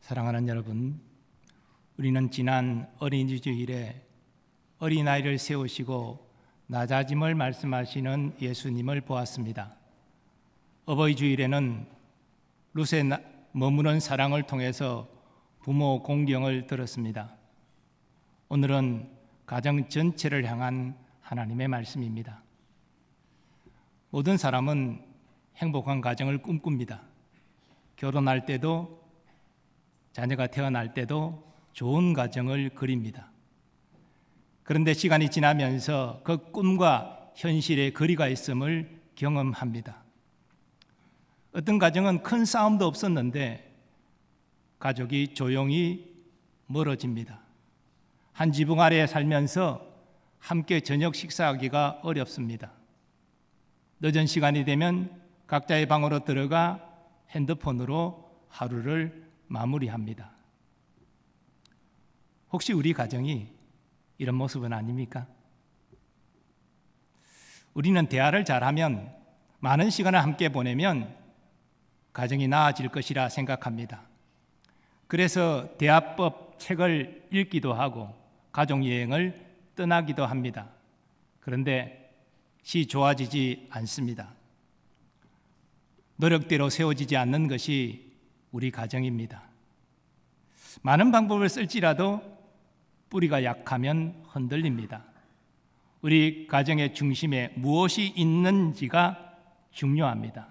사랑하는 여러분, 우리는 지난 어린이 주일에 어린아이를 세우시고 낮아짐을 말씀하시는 예수님을 보았습니다. 어버이 주일에는 룻의 머무는 사랑을 통해서 부모 공경을 들었습니다. 오늘은 가정 전체를 향한 하나님의 말씀입니다. 모든 사람은 행복한 가정을 꿈꿉니다. 결혼할 때도 자녀가 태어날 때도 좋은 가정을 그립니다. 그런데 시간이 지나면서 그 꿈과 현실의 거리가 있음을 경험합니다. 어떤 가정은 큰 싸움도 없었는데 가족이 조용히 멀어집니다. 한 지붕 아래에 살면서 함께 저녁 식사하기가 어렵습니다. 늦은 시간이 되면 각자의 방으로 들어가 핸드폰으로 하루를 마무리합니다. 혹시 우리 가정이 이런 모습은 아닙니까? 우리는 대화를 잘하면, 많은 시간을 함께 보내면 가정이 나아질 것이라 생각합니다. 그래서 대화법 책을 읽기도 하고 가족여행을 떠나기도 합니다. 그런데 시 좋아지지 않습니다. 노력대로 세워지지 않는 것이 우리 가정입니다. 많은 방법을 쓸지라도 뿌리가 약하면 흔들립니다. 우리 가정의 중심에 무엇이 있는지가 중요합니다.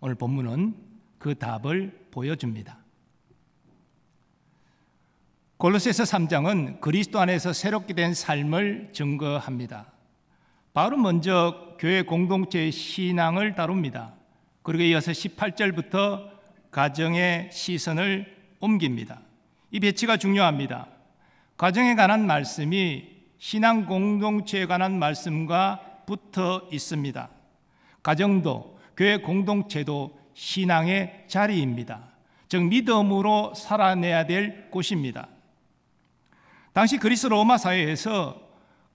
오늘 본문은 그 답을 보여줍니다. 골로새서 3장은 그리스도 안에서 새롭게 된 삶을 증거합니다. 바울은 먼저 교회 공동체의 신앙을 다룹니다. 그리고 이어서 18절부터 가정의 시선을 옮깁니다. 이 배치가 중요합니다. 가정에 관한 말씀이 신앙 공동체에 관한 말씀과 붙어 있습니다. 가정도 교회 공동체도 신앙의 자리입니다. 즉 믿음으로 살아내야 될 곳입니다. 당시 그리스 로마 사회에서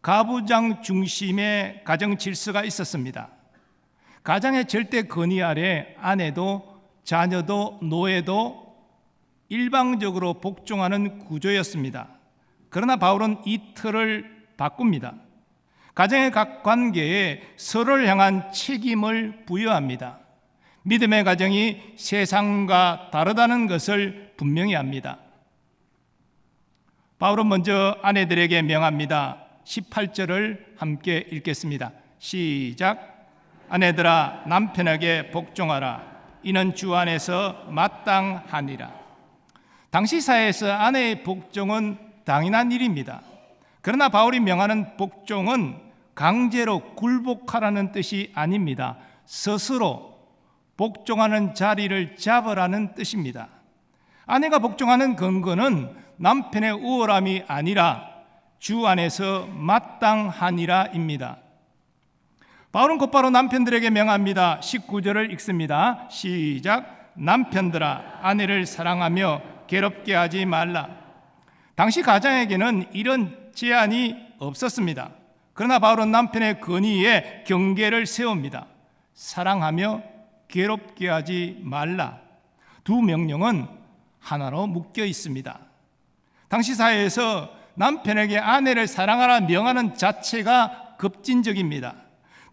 가부장 중심의 가정 질서가 있었습니다. 가장의 절대 권위 아래 아내도 자녀도 노예도 일방적으로 복종하는 구조였습니다. 그러나 바울은 이 틀을 바꿉니다. 가정의 각 관계에 서로를 향한 책임을 부여합니다. 믿음의 가정이 세상과 다르다는 것을 분명히 합니다. 바울은 먼저 아내들에게 명합니다. 18절을 함께 읽겠습니다. 시작. 아내들아 남편에게 복종하라. 이는 주 안에서 마땅하니라. 당시 사회에서 아내의 복종은 당연한 일입니다. 그러나 바울이 명하는 복종은 강제로 굴복하라는 뜻이 아닙니다. 스스로 복종하는 자리를 잡으라는 뜻입니다. 아내가 복종하는 근거는 남편의 우월함이 아니라 주 안에서 마땅하니라입니다. 바울은 곧바로 남편들에게 명합니다. 19절을 읽습니다. 시작. 남편들아 아내를 사랑하며 괴롭게 하지 말라. 당시 가장에게는 이런 제한이 없었습니다. 그러나 바울은 남편의 권위에 경계를 세웁니다. 사랑하며 괴롭게 하지 말라. 두 명령은 하나로 묶여 있습니다. 당시 사회에서 남편에게 아내를 사랑하라 명하는 자체가 급진적입니다.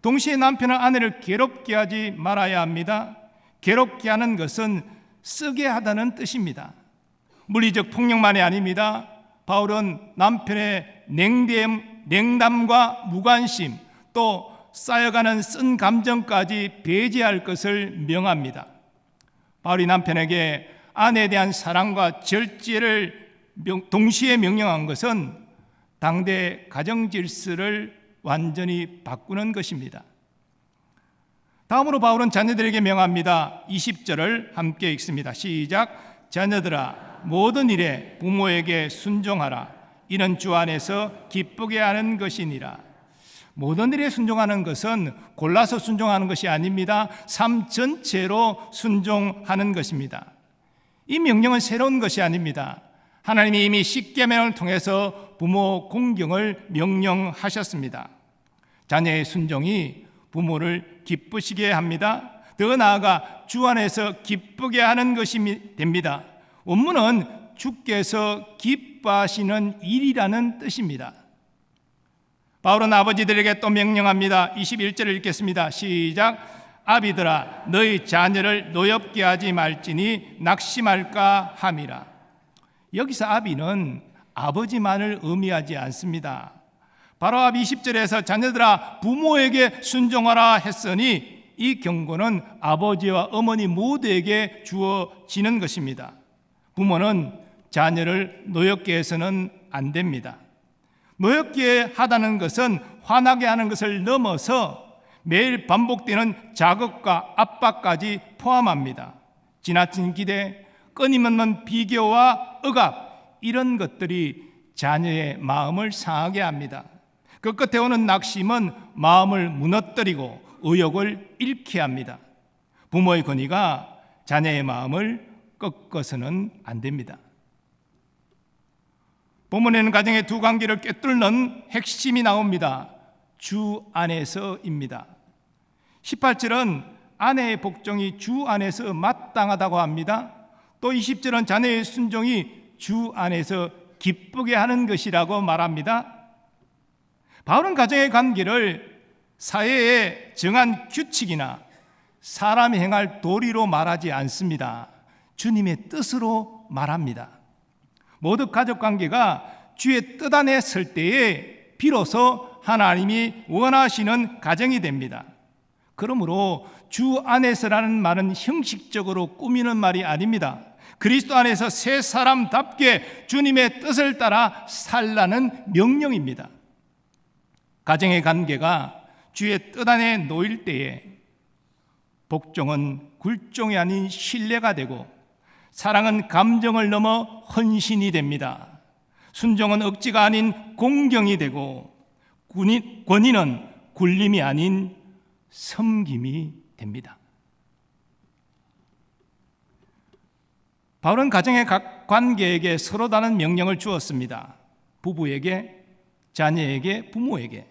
동시에 남편은 아내를 괴롭게 하지 말아야 합니다. 괴롭게 하는 것은 쓰게 하다는 뜻입니다. 물리적 폭력만이 아닙니다. 바울은 남편의 냉담과 무관심, 또 쌓여가는 쓴 감정까지 배제할 것을 명합니다. 바울이 남편에게 아내에 대한 사랑과 절제를 동시에 명령한 것은 당대 가정 질서를 완전히 바꾸는 것입니다. 다음으로 바울은 자녀들에게 명합니다. 20절을 함께 읽습니다. 시작. 자녀들아 모든 일에 부모에게 순종하라. 이는 주 안에서 기쁘게 하는 것이니라. 모든 일에 순종하는 것은 골라서 순종하는 것이 아닙니다. 삶 전체로 순종하는 것입니다. 이 명령은 새로운 것이 아닙니다. 하나님이 이미 십계명을 통해서 부모 공경을 명령하셨습니다. 자녀의 순종이 부모를 기쁘시게 합니다. 더 나아가 주 안에서 기쁘게 하는 것이 됩니다. 원문은 주께서 기뻐하시는 일이라는 뜻입니다. 바울은 아버지들에게 또 명령합니다. 21절을 읽겠습니다. 시작. 아비들아 너희 자녀를 노엽게 하지 말지니 낙심할까 함이라. 여기서 아비는 아버지만을 의미하지 않습니다. 바로 앞 20절에서 자녀들아 부모에게 순종하라 했으니 이 경고는 아버지와 어머니 모두에게 주어지는 것입니다. 부모는 자녀를 노엽게 해서는 안 됩니다. 노엽게 하다는 것은 화나게 하는 것을 넘어서 매일 반복되는 자극과 압박까지 포함합니다. 지나친 기대, 끊임없는 비교와 억압, 이런 것들이 자녀의 마음을 상하게 합니다. 그 끝에 오는 낙심은 마음을 무너뜨리고 의욕을 잃게 합니다. 부모의 권위가 자녀의 마음을 꺾어서는 안 됩니다. 본문에는 가정의 두 관계를 꿰뚫는 핵심이 나옵니다. 주 안에서입니다. 18절은 아내의 복종이 주 안에서 마땅하다고 합니다. 또 20절은 자녀의 순종이 주 안에서 기쁘게 하는 것이라고 말합니다. 바울은 가정의 관계를 사회의 정한 규칙이나 사람이 행할 도리로 말하지 않습니다. 주님의 뜻으로 말합니다. 모두 가족 관계가 주의 뜻 안에 설 때에 비로소 하나님이 원하시는 가정이 됩니다. 그러므로 주 안에서라는 말은 형식적으로 꾸미는 말이 아닙니다. 그리스도 안에서 새 사람답게 주님의 뜻을 따라 살라는 명령입니다. 가정의 관계가 주의 뜻 안에 놓일 때에 복종은 굴종이 아닌 신뢰가 되고 사랑은 감정을 넘어 헌신이 됩니다. 순종은 억지가 아닌 공경이 되고 권위는 굴림이 아닌 섬김이 됩니다. 바울은 가정의 각 관계에게 서로 다른 명령을 주었습니다. 부부에게, 자녀에게, 부모에게.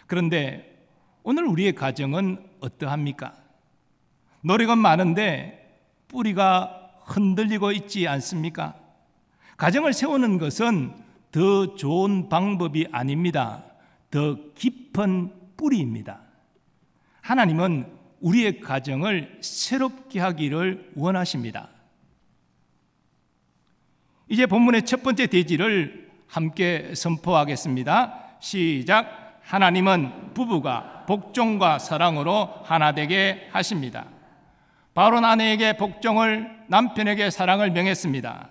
그런데 오늘 우리의 가정은 어떠합니까? 노력은 많은데 뿌리가 흔들리고 있지 않습니까? 가정을 세우는 것은 더 좋은 방법이 아닙니다. 더 깊은 뿌리입니다. 하나님은 우리의 가정을 새롭게 하기를 원하십니다. 이제 본문의 첫 번째 대지를 함께 선포하겠습니다. 시작. 하나님은 부부가 복종과 사랑으로 하나 되게 하십니다. 바울은 아내에게 복종을, 남편에게 사랑을 명했습니다.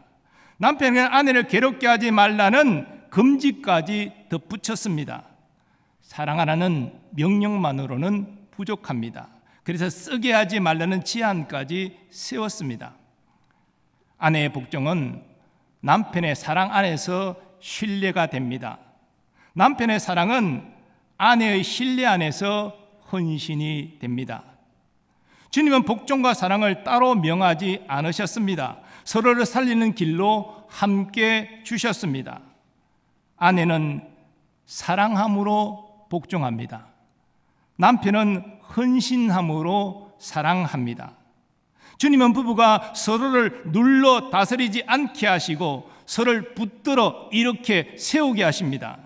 남편에게 아내를 괴롭게 하지 말라는 금지까지 덧붙였습니다. 사랑하라는 명령만으로는 부족합니다. 그래서 쓰게 하지 말라는 제한까지 세웠습니다. 아내의 복종은 남편의 사랑 안에서 신뢰가 됩니다. 남편의 사랑은 아내의 신뢰 안에서 헌신이 됩니다. 주님은 복종과 사랑을 따로 명하지 않으셨습니다. 서로를 살리는 길로 함께 주셨습니다. 아내는 사랑함으로 복종합니다. 남편은 헌신함으로 사랑합니다. 주님은 부부가 서로를 눌러 다스리지 않게 하시고 서로를 붙들어 이렇게 세우게 하십니다.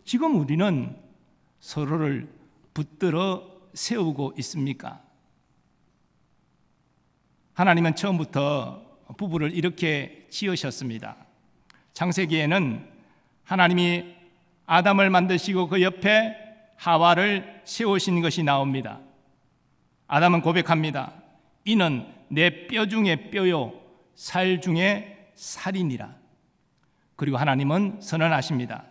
지금 우리는 서로를 붙들어 세우고 있습니까? 하나님은 처음부터 부부를 이렇게 지으셨습니다. 창세기에는 하나님이 아담을 만드시고 그 옆에 하와를 세우신 것이 나옵니다. 아담은 고백합니다. 이는 내 뼈 중에 뼈요 살 중에 살이니라. 그리고 하나님은 선언하십니다.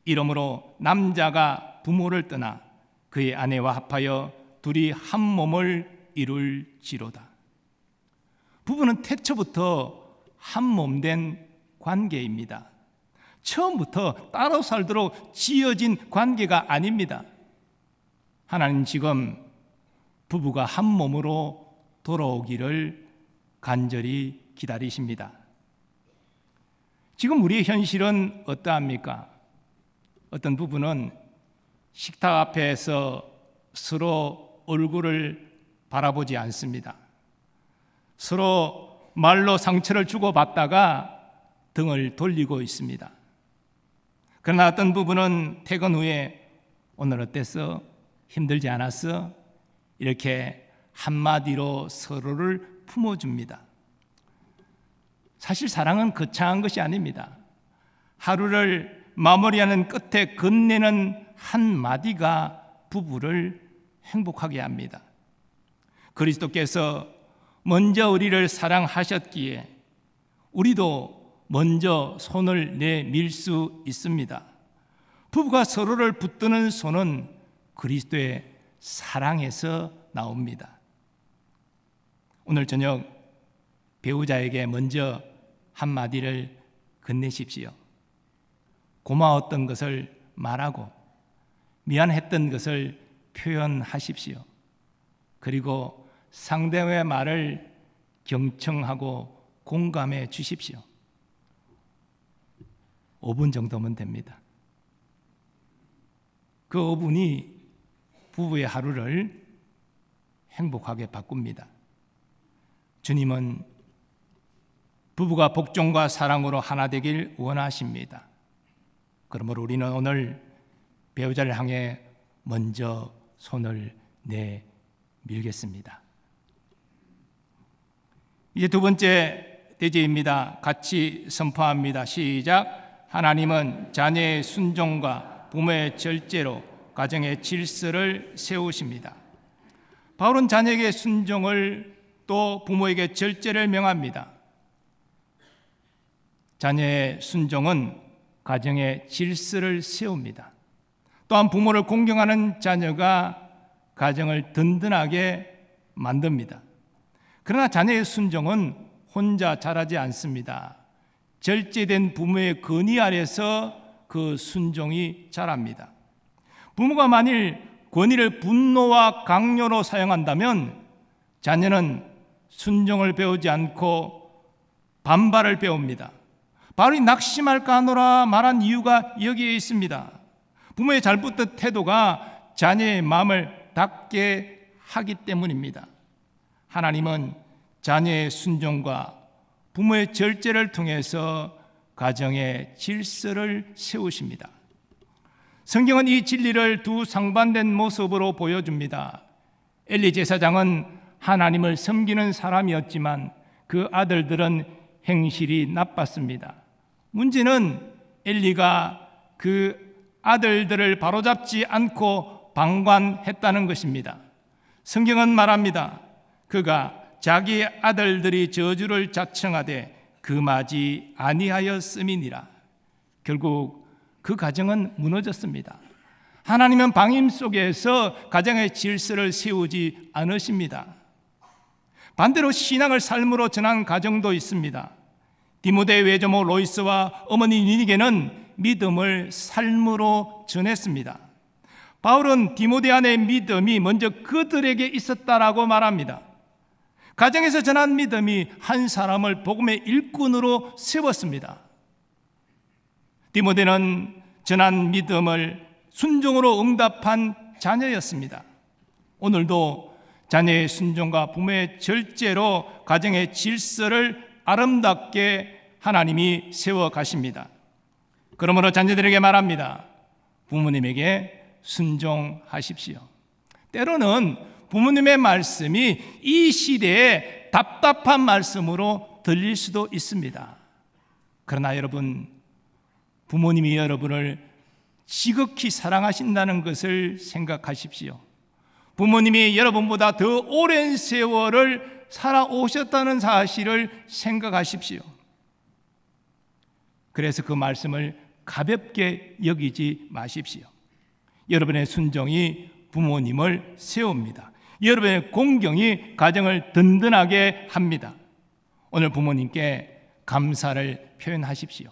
이러므로 남자가 부모를 떠나 그의 아내와 합하여 둘이 한 몸을 이룰지로다. 부부는 태초부터 한 몸 된 관계입니다. 처음부터 따로 살도록 지어진 관계가 아닙니다. 하나님 지금 부부가 한 몸으로 돌아오기를 간절히 기다리십니다. 지금 우리의 현실은 어떠합니까? 어떤 부부는 식탁 앞에서 서로 얼굴을 바라보지 않습니다. 서로 말로 상처를 주고받다가 등을 돌리고 있습니다. 그러나 어떤 부부는 퇴근 후에 오늘 어땠어? 힘들지 않았어? 이렇게 한마디로 서로를 품어줍니다. 사실 사랑은 거창한 것이 아닙니다. 하루를 마무리하는 끝에 건네는 한마디가 부부를 행복하게 합니다. 그리스도께서 먼저 우리를 사랑하셨기에 우리도 먼저 손을 내밀 수 있습니다. 부부가 서로를 붙드는 손은 그리스도의 사랑에서 나옵니다. 오늘 저녁 배우자에게 먼저 한마디를 건네십시오. 고마웠던 것을 말하고 미안했던 것을 표현하십시오. 그리고 상대의 말을 경청하고 공감해 주십시오. 5분 정도면 됩니다. 그 5분이 부부의 하루를 행복하게 바꿉니다. 주님은 부부가 복종과 사랑으로 하나 되길 원하십니다. 그러므로 우리는 오늘 배우자를 향해 먼저 손을 내밀겠습니다. 이제 두 번째 대제입니다. 같이 선포합니다. 시작. 하나님은 자녀의 순종과 부모의 절제로 가정의 질서를 세우십니다. 바울은 자녀에게 순종을 또 부모에게 절제를 명합니다. 자녀의 순종은 가정의 질서를 세웁니다. 또한 부모를 공경하는 자녀가 가정을 든든하게 만듭니다. 그러나 자녀의 순종은 혼자 자라지 않습니다. 절제된 부모의 건의 아래서 그 순종이 자랍니다. 부모가 만일 권위를 분노와 강요로 사용한다면 자녀는 순종을 배우지 않고 반발을 배웁니다. 바로 이 낙심할까 하노라 말한 이유가 여기에 있습니다. 부모의 잘못된 태도가 자녀의 마음을 닫게 하기 때문입니다. 하나님은 자녀의 순종과 부모의 절제를 통해서 가정의 질서를 세우십니다. 성경은 이 진리를 두 상반된 모습으로 보여줍니다. 엘리 제사장은 하나님을 섬기는 사람이었지만 그 아들들은 행실이 나빴습니다. 문제는 엘리가 그 아들들을 바로잡지 않고 방관했다는 것입니다. 성경은 말합니다. 그가 자기 아들들이 저주를 자청하되 금하지 아니하였음이니라. 결국 그 가정은 무너졌습니다. 하나님은 방임 속에서 가정의 질서를 세우지 않으십니다. 반대로 신앙을 삶으로 전한 가정도 있습니다. 디모데 외조모 로이스와 어머니 니니게는 믿음을 삶으로 전했습니다. 바울은 디모데 안의 믿음이 먼저 그들에게 있었다라고 말합니다. 가정에서 전한 믿음이 한 사람을 복음의 일꾼으로 세웠습니다. 디모데는 전한 믿음을 순종으로 응답한 자녀였습니다. 오늘도 자녀의 순종과 부모의 절제로 가정의 질서를 아름답게 하나님이 세워가십니다. 그러므로 자녀들에게 말합니다. 부모님에게 순종하십시오. 때로는 부모님의 말씀이 이 시대에 답답한 말씀으로 들릴 수도 있습니다. 그러나 여러분, 부모님이 여러분을 지극히 사랑하신다는 것을 생각하십시오. 부모님이 여러분보다 더 오랜 세월을 살아오셨다는 사실을 생각하십시오. 그래서 그 말씀을 가볍게 여기지 마십시오. 여러분의 순종이 부모님을 세웁니다. 여러분의 공경이 가정을 든든하게 합니다. 오늘 부모님께 감사를 표현하십시오.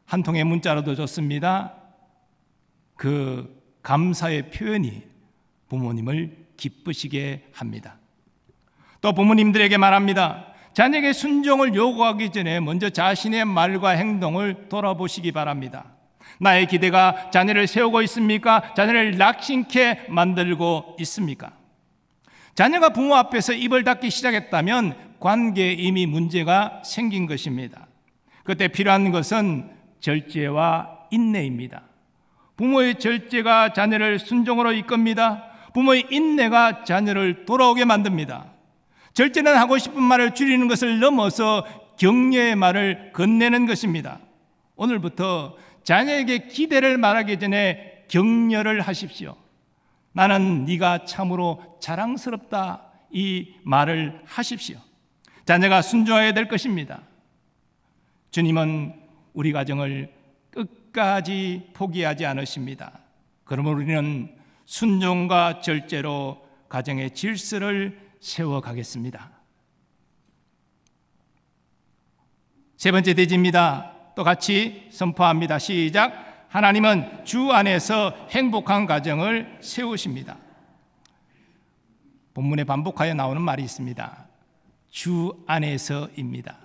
한 통의 문자로도 좋습니다. 그 감사의 표현이 부모님을 기쁘시게 합니다. 또 부모님들에게 말합니다. 자녀에게 순종을 요구하기 전에 먼저 자신의 말과 행동을 돌아보시기 바랍니다. 나의 기대가 자녀를 세우고 있습니까? 자녀를 낙심케 만들고 있습니까? 자녀가 부모 앞에서 입을 닫기 시작했다면 관계에 이미 문제가 생긴 것입니다. 그때 필요한 것은 절제와 인내입니다. 부모의 절제가 자녀를 순종으로 이끕니다. 부모의 인내가 자녀를 돌아오게 만듭니다. 절제는 하고 싶은 말을 줄이는 것을 넘어서 격려의 말을 건네는 것입니다. 오늘부터 자녀에게 기대를 말하기 전에 격려를 하십시오. 나는 네가 참으로 자랑스럽다, 이 말을 하십시오. 자녀가 순종하게 될 것입니다. 주님은 우리 가정을 끝까지 포기하지 않으십니다. 그러므로 우리는 순종과 절제로 가정의 질서를 세워가겠습니다. 세 번째 대지입니다. 또 같이 선포합니다. 시작. 하나님은 주 안에서 행복한 가정을 세우십니다. 본문에 반복하여 나오는 말이 있습니다. 주 안에서입니다.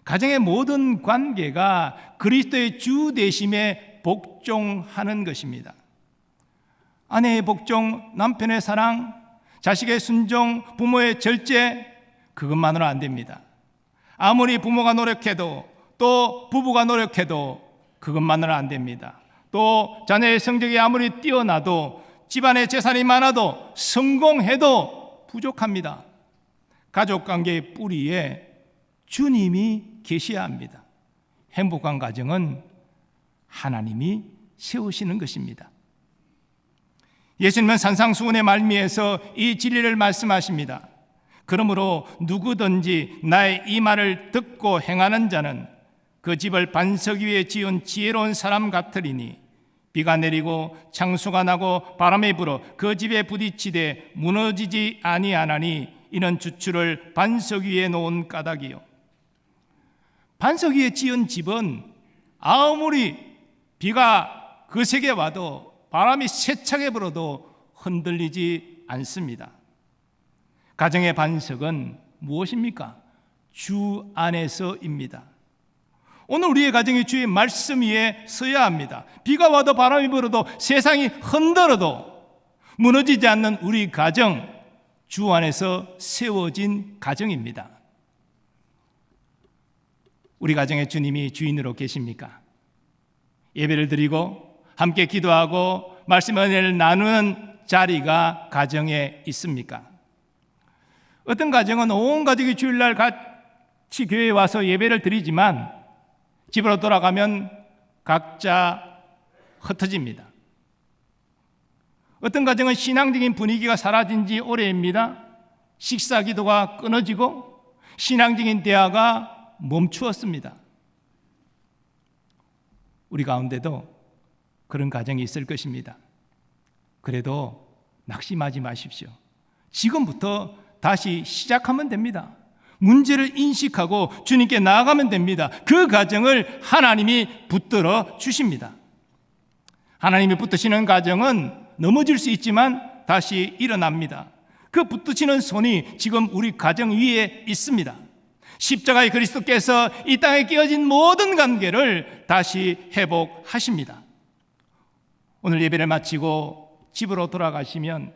가정의 모든 관계가 그리스도의 주 되심에 복종하는 것입니다. 아내의 복종, 남편의 사랑, 자식의 순종, 부모의 절제, 그것만으로 안 됩니다. 아무리 부모가 노력해도, 또 부부가 노력해도 그것만으로 안 됩니다. 또 자녀의 성적이 아무리 뛰어나도, 집안에 재산이 많아도, 성공해도 부족합니다. 가족관계의 뿌리에 주님이 계셔야 합니다. 행복한 가정은 하나님이 세우시는 것입니다. 예수님은 산상수훈의 말미에서 이 진리를 말씀하십니다. 그러므로 누구든지 나의 이 말을 듣고 행하는 자는 그 집을 반석 위에 지은 지혜로운 사람 같으리니 비가 내리고 창수가 나고 바람이 불어 그 집에 부딪히되 무너지지 아니하나니 이는 주추를 반석 위에 놓은 까닭이요. 반석 위에 지은 집은 아무리 비가 거세게 와도 바람이 세차게 불어도 흔들리지 않습니다. 가정의 반석은 무엇입니까? 주 안에서입니다. 오늘 우리의 가정이 주의 말씀 위에 서야 합니다. 비가 와도 바람이 불어도 세상이 흔들어도 무너지지 않는 우리 가정, 주 안에서 세워진 가정입니다. 우리 가정에 주님이 주인으로 계십니까? 예배를 드리고 함께 기도하고 말씀 은혜를 나누는 자리가 가정에 있습니까? 어떤 가정은 온 가족이 주일날 같이 교회에 와서 예배를 드리지만 집으로 돌아가면 각자 흩어집니다. 어떤 가정은 신앙적인 분위기가 사라진 지 오래입니다. 식사 기도가 끊어지고 신앙적인 대화가 멈추었습니다. 우리 가운데도 그런 가정이 있을 것입니다. 그래도 낙심하지 마십시오. 지금부터 다시 시작하면 됩니다. 문제를 인식하고 주님께 나아가면 됩니다. 그 가정을 하나님이 붙들어 주십니다. 하나님이 붙드시는 가정은 넘어질 수 있지만 다시 일어납니다. 그 붙드시는 손이 지금 우리 가정 위에 있습니다. 십자가의 그리스도께서 이 땅에 끼어진 모든 관계를 다시 회복하십니다. 오늘 예배를 마치고 집으로 돌아가시면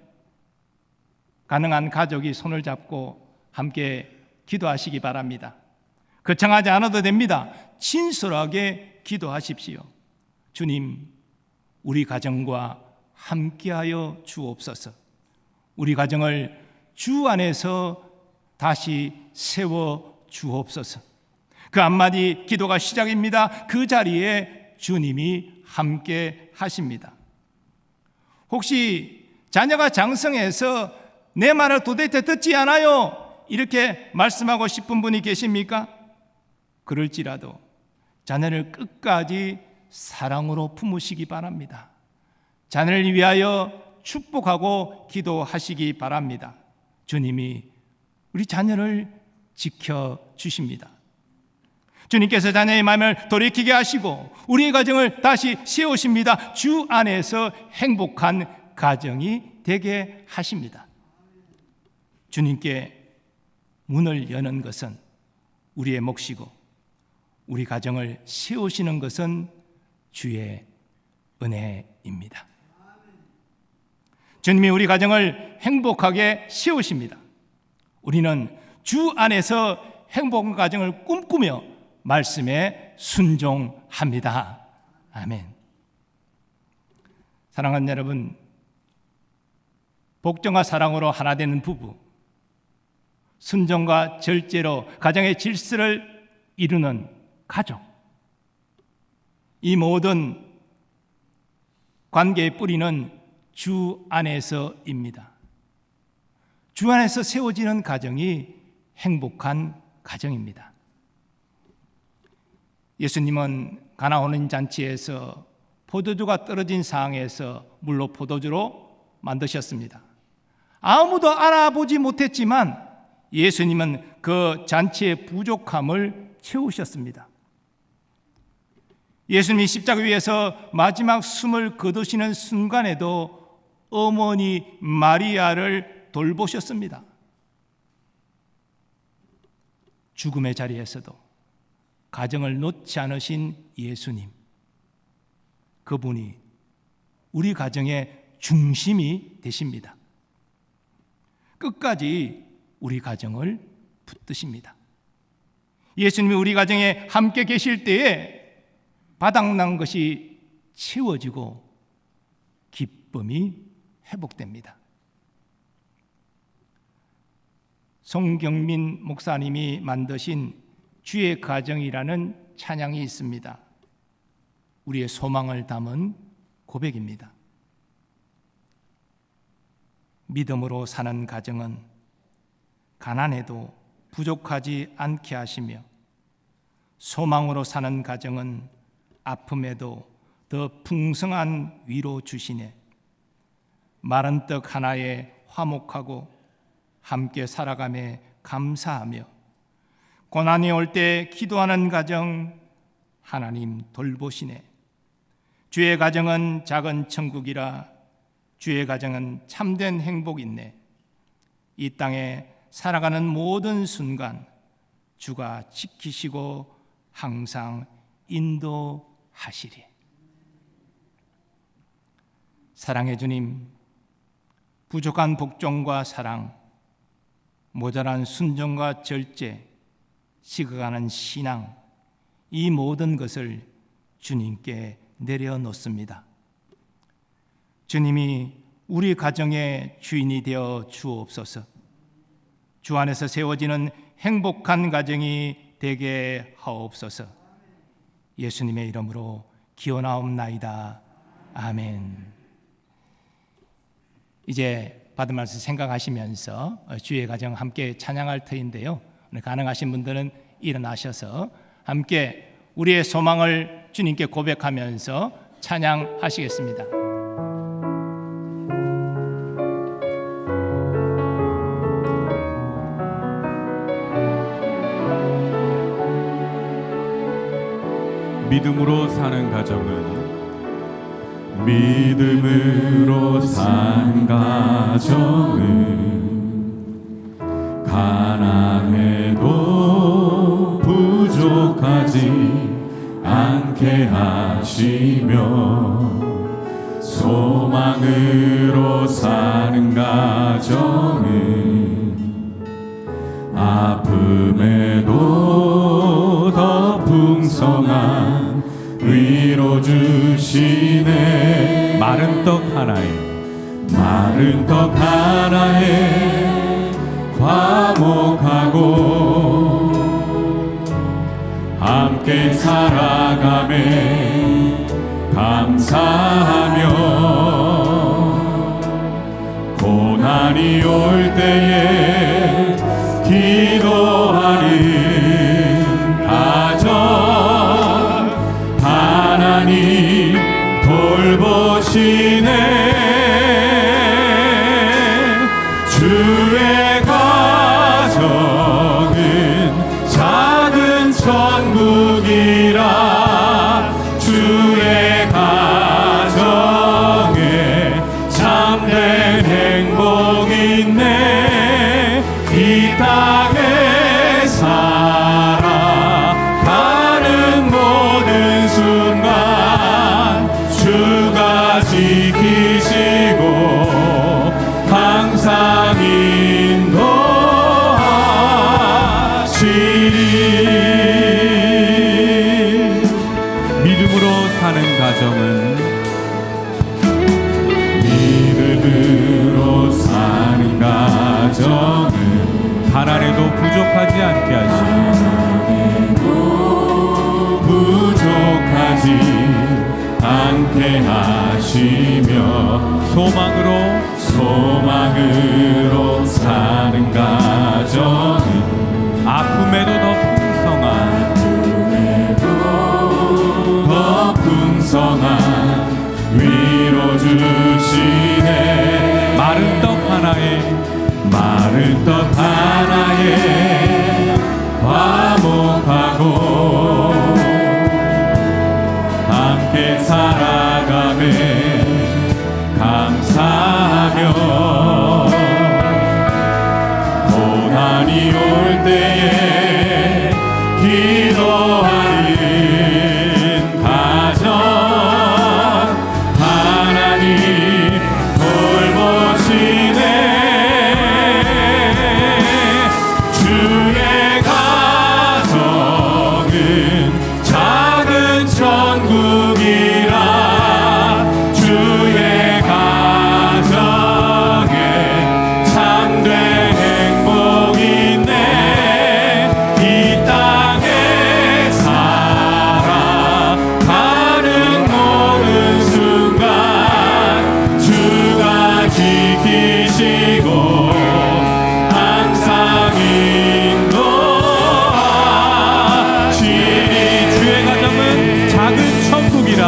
가능한 가족이 손을 잡고 함께 기도하시기 바랍니다. 거창하지 않아도 됩니다. 진솔하게 기도하십시오. 주님, 우리 가정과 함께하여 주옵소서. 우리 가정을 주 안에서 다시 세워 주옵소서. 그 한마디 기도가 시작입니다. 그 자리에 주님이 함께 하십니다. 혹시 자녀가 장성해서 내 말을 도대체 듣지 않아요, 이렇게 말씀하고 싶은 분이 계십니까? 그럴지라도 자녀를 끝까지 사랑으로 품으시기 바랍니다. 자녀를 위하여 축복하고 기도하시기 바랍니다. 주님이 우리 자녀를 지켜주십니다. 주님께서 자녀의 마음을 돌이키게 하시고 우리의 가정을 다시 세우십니다. 주 안에서 행복한 가정이 되게 하십니다. 주님께 문을 여는 것은 우리의 몫이고 우리 가정을 세우시는 것은 주의 은혜입니다. 주님이 우리 가정을 행복하게 세우십니다. 우리는 주 안에서 행복한 가정을 꿈꾸며 말씀에 순종합니다. 아멘. 사랑하는 여러분, 복종과 사랑으로 하나 되는 부부, 순종과 절제로 가정의 질서를 이루는 가족, 이 모든 관계의 뿌리는 주 안에서입니다. 주 안에서 세워지는 가정이 행복한 가정입니다. 예수님은 가나 혼인 잔치에서 포도주가 떨어진 상황에서 물로 포도주로 만드셨습니다. 아무도 알아보지 못했지만 예수님은 그 잔치의 부족함을 채우셨습니다. 예수님이 십자가 위에서 마지막 숨을 거두시는 순간에도 어머니 마리아를 돌보셨습니다. 죽음의 자리에서도 가정을 놓지 않으신 예수님, 그분이 우리 가정의 중심이 되십니다. 끝까지 우리 가정을 붙드십니다. 예수님이 우리 가정에 함께 계실 때에 바닥난 것이 채워지고 기쁨이 회복됩니다. 송경민 목사님이 만드신 주의 가정이라는 찬양이 있습니다. 우리의 소망을 담은 고백입니다. 믿음으로 사는 가정은 가난해도 부족하지 않게 하시며, 소망으로 사는 가정은 아픔에도 더 풍성한 위로 주시네. 마른 떡 하나에 화목하고 함께 살아가며 감사하며, 고난이 올 때 기도하는 가정 하나님 돌보시네. 주의 가정은 작은 천국이라 주의 가정은 참된 행복 있네. 이 땅에 살아가는 모든 순간 주가 지키시고 항상 인도하시리. 사랑의 주님, 부족한 복종과 사랑, 모자란 순종과 절제, 식어가는 신앙, 이 모든 것을 주님께 내려놓습니다. 주님이 우리 가정의 주인이 되어 주옵소서. 주 안에서 세워지는 행복한 가정이 되게 하옵소서. 예수님의 이름으로 기원하옵나이다. 아멘. 이제 받은 말씀 생각하시면서 주의 가정 함께 찬양할 터인데요, 오늘 가능하신 분들은 일어나셔서 함께 우리의 소망을 주님께 고백하면서 찬양하시겠습니다. 믿음으로 사는 가정은, 믿음으로 산 가정은 가난해도 부족하지 않게 하시며, 소망으로 사는 가정은 아픔에도 더 풍성한 위로 주시네. 마른 떡 하나에 화목하고 함께 살아가매 감사하며, 고난이 올 때에 기도하는 가정 하나님 돌보시네. 주의 가정은 작은 천국이라 주의 가정에 참된 행복 있네. 이 땅에 살아가는 모든 순간 주가 지키 믿음으로 사는 가정은 믿음으로 사는 가정은 가난에도 부족하지 않게 하시며 소망으로 사는 가정은 아픔에도 더 풍성한 위로 주시네. 마른 떡 하나에 화목하고 함께 살아가며 감사하며 고난이 올 때에 기도하는 가정 하나님 돌보시네. 주의 가정은 작은 천국이라 주의 가정에 참된 행복이 있네. 이 땅에 살아가는 모든 순간 주가 지키시고 항상 인도하시니. 주의 가정은 작은 천국이라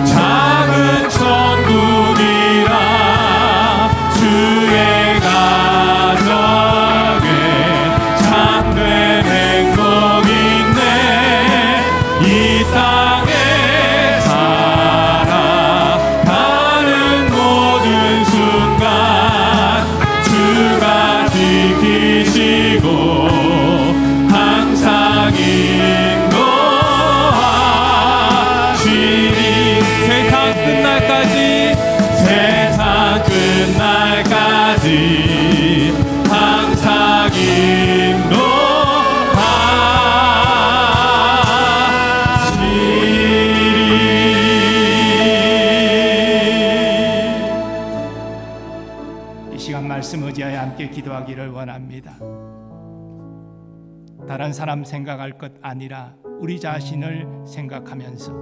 작은 천국이라 주의 가정에 참된 행복이 있네. 이 땅에 살아가는 모든 순간 주가 지키시고 항상 인도하시니. 세상 끝날까지 항상 인도하시니. 이 시간 말씀 의지하여 함께 기도하기를 원합니다. 다른 사람 생각할 것 아니라 우리 자신을 생각하면서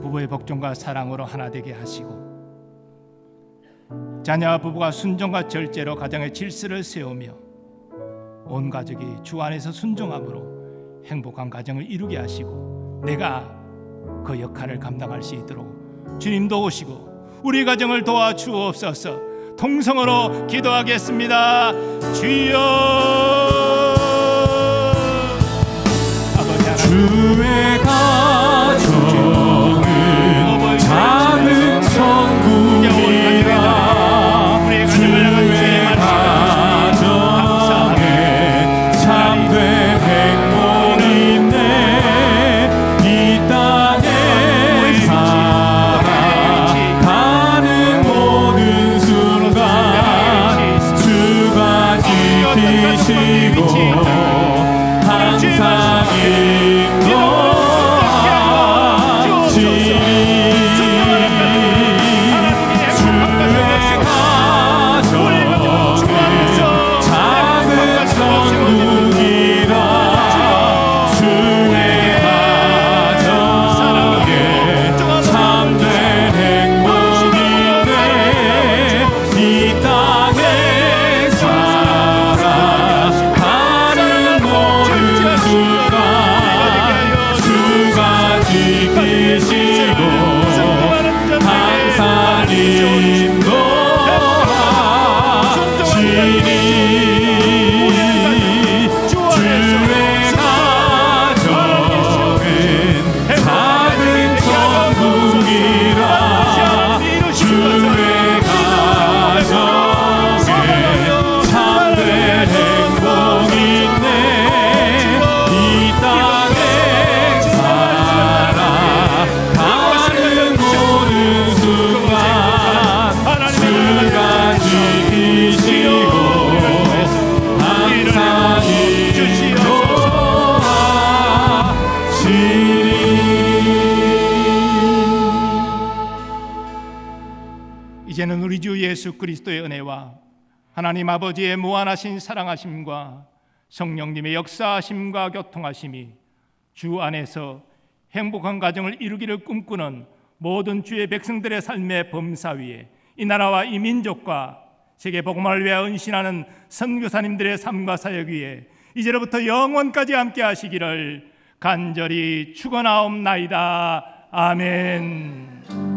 부부의 복종과 사랑으로 하나 되게 하시고 자녀와 부부가 순종과 절제로 가정의 질서를 세우며 온 가족이 주 안에서 순종함으로 행복한 가정을 이루게 하시고 내가 그 역할을 감당할 수 있도록 주님 도우시고 우리 가정을 도와주옵소서. 통성으로 기도하겠습니다. 주여. 아버지 하나님, 주의 가정은 작은 천국이라 주의 가정에 참된 행복이 있네. 이 땅에 살아가는 모든 순간 주가 지키시고 항상 예수 그리스도의 은혜와 하나님 아버지의 무한하신 사랑하심과 성령님의 역사하심과 교통하심이 주 안에서 행복한 가정을 이루기를 꿈꾸는 모든 주의 백성들의 삶의 범사 위에 이 나라와 이 민족과 세계 복음화를 위하여 헌신하는 선교사님들의 삶과 사역 위에 이제로부터 영원까지 함께 하시기를 간절히 축원하옵나이다. 아멘.